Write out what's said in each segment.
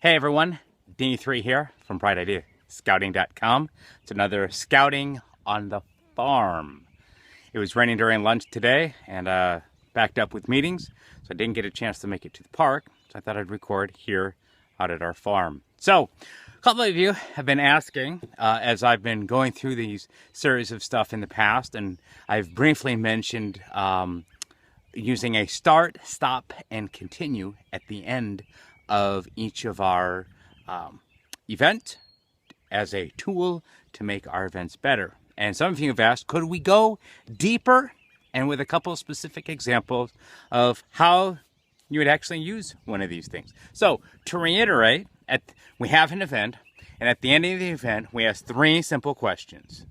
Hey everyone, D3 here from BrightIdeaScouting.com. It's another scouting on the farm. It was raining during lunch today and backed up with meetings, so I didn't get a chance to make it to the park, so I thought I'd record here out at our farm. So, a couple of you have been asking as I've been going through these series of stuff in the past, and I've briefly mentioned using a start, stop, and continue at the end of each of our event as a tool to make our events better. And some of you have asked, could we go deeper and with a couple of specific examples of how you would actually use one of these things. So to reiterate, we have an event, and at the end of the event, we ask three simple questions.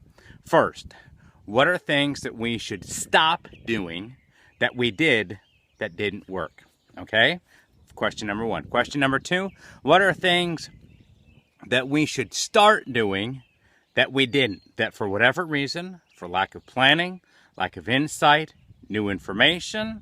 First, what are things that we should stop doing that we did that didn't work? Okay? Question number one. Question number two, what are things that we should start doing that we didn't, that for whatever reason, for lack of planning, lack of insight, new information,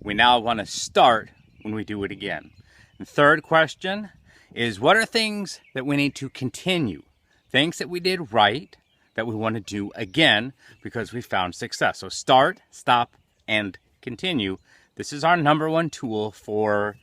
we now want to start when we do it again? The third question is, what are things that we need to continue? Things that we did right that we want to do again because we found success. So start, stop, and continue. This is our number one tool for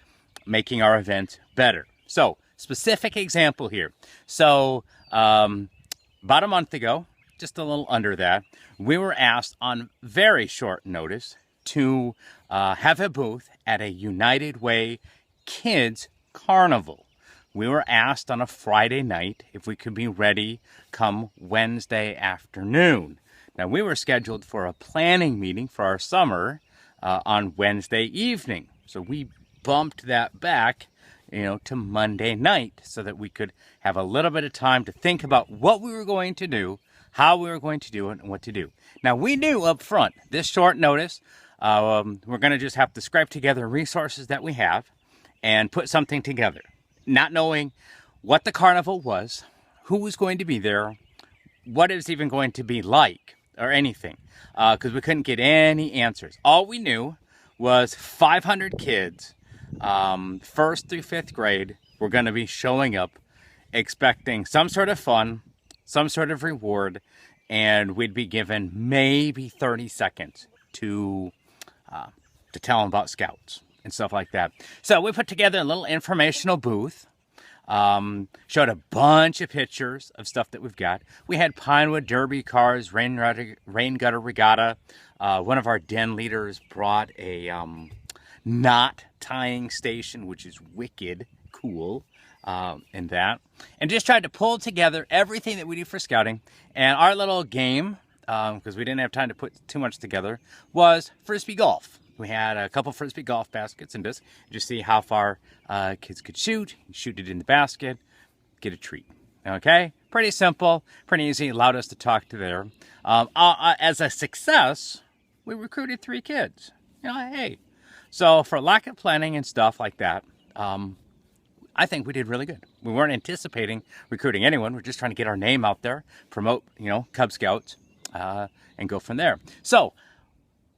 making our event better. So, specific example here. So, about a month ago, just a little under that, we were asked on very short notice to have a booth at a United Way Kids Carnival. We were asked on a Friday night if we could be ready come Wednesday afternoon. Now, we were scheduled for a planning meeting for our summer on Wednesday evening. So we bumped that back, to Monday night so that we could have a little bit of time to think about what we were going to do, how we were going to do it, and what to do. Now, we knew up front, this short notice, we're going to just have to scrape together resources that we have and put something together, not knowing what the carnival was, who was going to be there, what it was even going to be like, or anything, because we couldn't get any answers. All we knew was 500 kids, first through fifth grade, were going to be showing up expecting some sort of fun, some sort of reward, and we'd be given maybe 30 seconds to tell them about scouts and stuff like that. So we put together a little informational booth. Showed a bunch of pictures of stuff that we've got. We had Pinewood Derby cars, rain gutter regatta. One of our den leaders brought a knot tying station, which is wicked cool in that. And just tried to pull together everything that we do for scouting. And our little game, because we didn't have time to put too much together, was Frisbee golf. We had a couple Frisbee golf baskets and just see how far kids could shoot it in the basket, get a treat. Okay? Pretty simple, pretty easy, allowed us to talk to there. As a success, we recruited 3 kids. Hey. So for lack of planning and stuff like that, I think we did really good. We weren't anticipating recruiting anyone. We're just trying to get our name out there, promote, Cub Scouts, and go from there. So,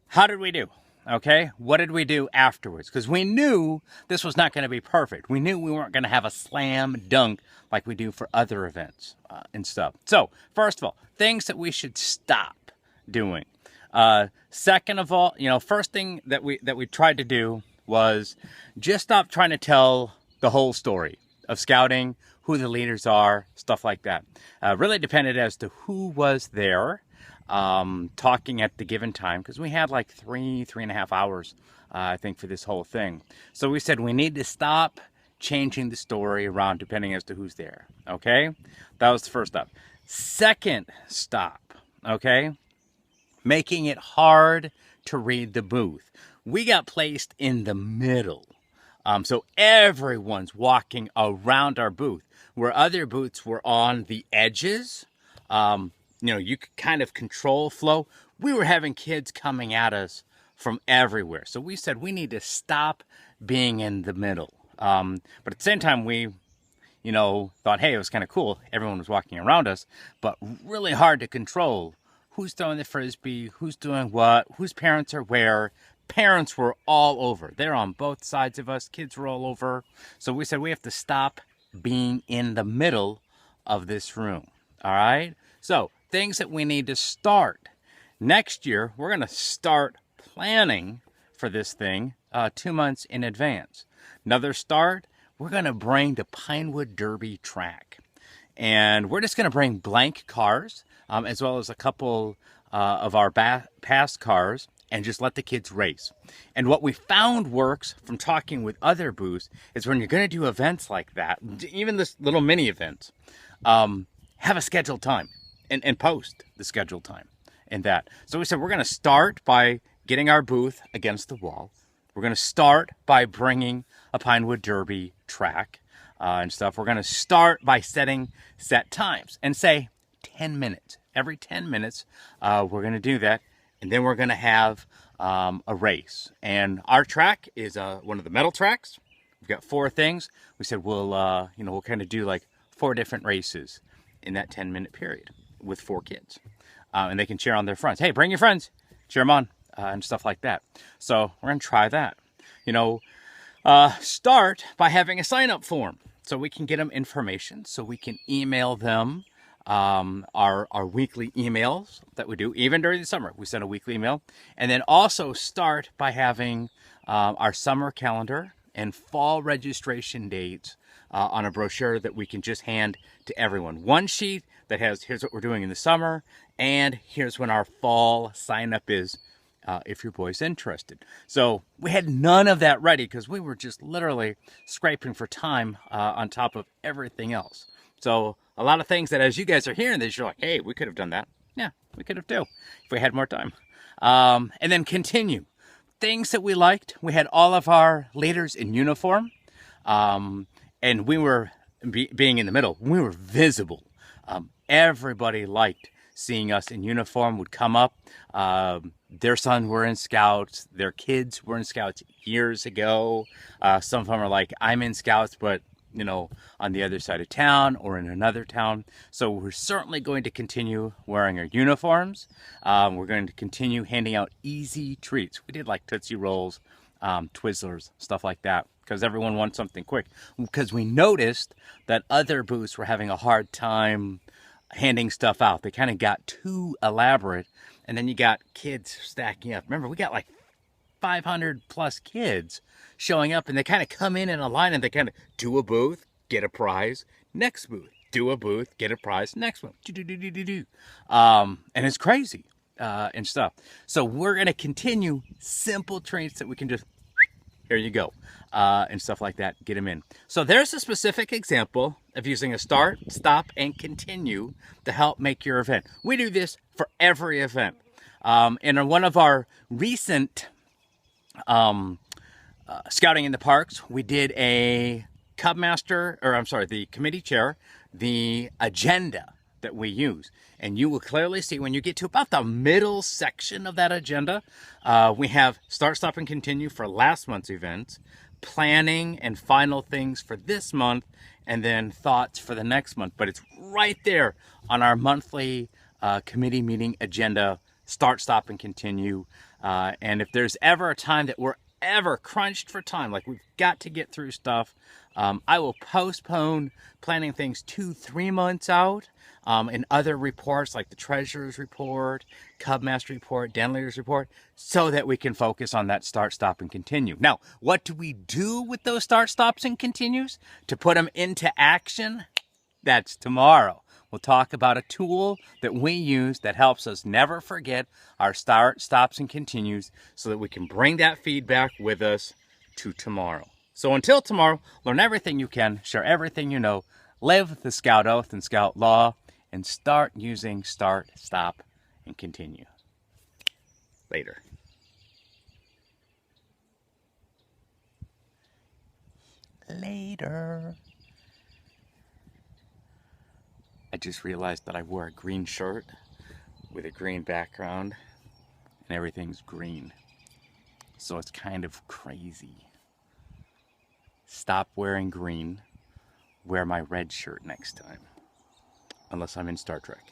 how did we do? Okay, what did we do afterwards? Because we knew this was not going to be perfect. We knew we weren't going to have a slam dunk like we do for other events and stuff. So, first of all, things that we should stop doing. Second of all, first thing that we tried to do was just stop trying to tell the whole story of scouting, who the leaders are, stuff like that. Really depended as to who was there. Talking at the given time, because we had like 3.5 hours, I think, for this whole thing. So we said we need to stop changing the story around depending as to who's there. Okay? That was the first stop. Second stop, okay? Making it hard to read the booth. We got placed in the middle. So everyone's walking around our booth, where other booths were on the edges. You could kind of control flow. We were having kids coming at us from everywhere. So we said we need to stop being in the middle. But at the same time, we, thought, hey, it was kind of cool. Everyone was walking around us, but really hard to control who's throwing the Frisbee, who's doing what, whose parents are where, parents were all over. They're on both sides of us. Kids were all over. So we said we have to stop being in the middle of this room. All right? So things that we need to start. Next year, we're going to start planning for this thing 2 months in advance. Another start, we're going to bring the Pinewood Derby track. And we're just going to bring blank cars, as well as a couple of our past cars, and just let the kids race. And what we found works from talking with other booths is when you're going to do events like that, even this little mini events, have a scheduled time and post the scheduled time in that. So we said we're going to start by getting our booth against the wall. We're going to start by bringing a Pinewood Derby track and stuff. We're going to start by setting set times and say 10 minutes. Every 10 minutes, we're going to do that. And then we're going to have a race. And our track is one of the metal tracks. We've got 4 things. We said we'll kind of do like 4 different races in that 10-minute period with 4 kids. And they can cheer on their friends. Hey, bring your friends. Cheer them on and stuff like that. So we're going to try that. Start by having a sign-up form so we can get them information, so we can email them our weekly emails that we do. Even during the summer, we send a weekly email. And then also start by having our summer calendar and fall registration dates on a brochure that we can just hand to everyone. One sheet that has, here's what we're doing in the summer, and here's when our fall sign-up is, if your boy's interested. So we had none of that ready because we were just literally scraping for time on top of everything else. So a lot of things that as you guys are hearing this, you're like, hey, we could have done that. Yeah, we could have too if we had more time. And then continue. Things that we liked. We had all of our leaders in uniform. And we were, being in the middle, we were visible. Everybody liked seeing us in uniform, would come up. Their sons were in Scouts. Their kids were in Scouts years ago. Some of them are like, I'm in Scouts, but on the other side of town or in another town. So we're certainly going to continue wearing our uniforms. We're going to continue handing out easy treats. We did like Tootsie Rolls, Twizzlers, stuff like that, because everyone wants something quick. Because we noticed that other booths were having a hard time handing stuff out. They kind of got too elaborate, and then you got kids stacking up. Remember, we got like 500 plus kids showing up, and they kind of come in a line, and they kind of do a booth, get a prize, next booth, do a booth, get a prize, next one, and it's crazy and stuff. So we're going to continue simple treats that we can just, here you go, and stuff like that, get them in. So there's a specific example of using a start, stop, and continue to help make your event. We do this for every event. And in one of our recent Scouting in the Parks, we did the committee chair, the agenda that we use. And you will clearly see when you get to about the middle section of that agenda, we have start, stop, and continue for last month's events, planning and final things for this month, and then thoughts for the next month. But it's right there on our monthly committee meeting agenda, start, stop, and continue. And if there's ever a time that we're ever crunched for time, like we've got to get through stuff, I will postpone planning things 2-3 months out in other reports like the Treasurer's Report, Cubmaster Report, Den Leader's Report, so that we can focus on that start, stop, and continue. Now, what do we do with those start, stops, and continues to put them into action? That's tomorrow. We'll talk about a tool that we use that helps us never forget our start, stops, and continues so that we can bring that feedback with us to tomorrow. So until tomorrow, learn everything you can, share everything you know, live the Scout Oath and Scout Law, and start using start, stop, and continue. Later. Later. I just realized that I wore a green shirt with a green background and everything's green. So it's kind of crazy. Stop wearing green. Wear my red shirt next time. Unless I'm in Star Trek.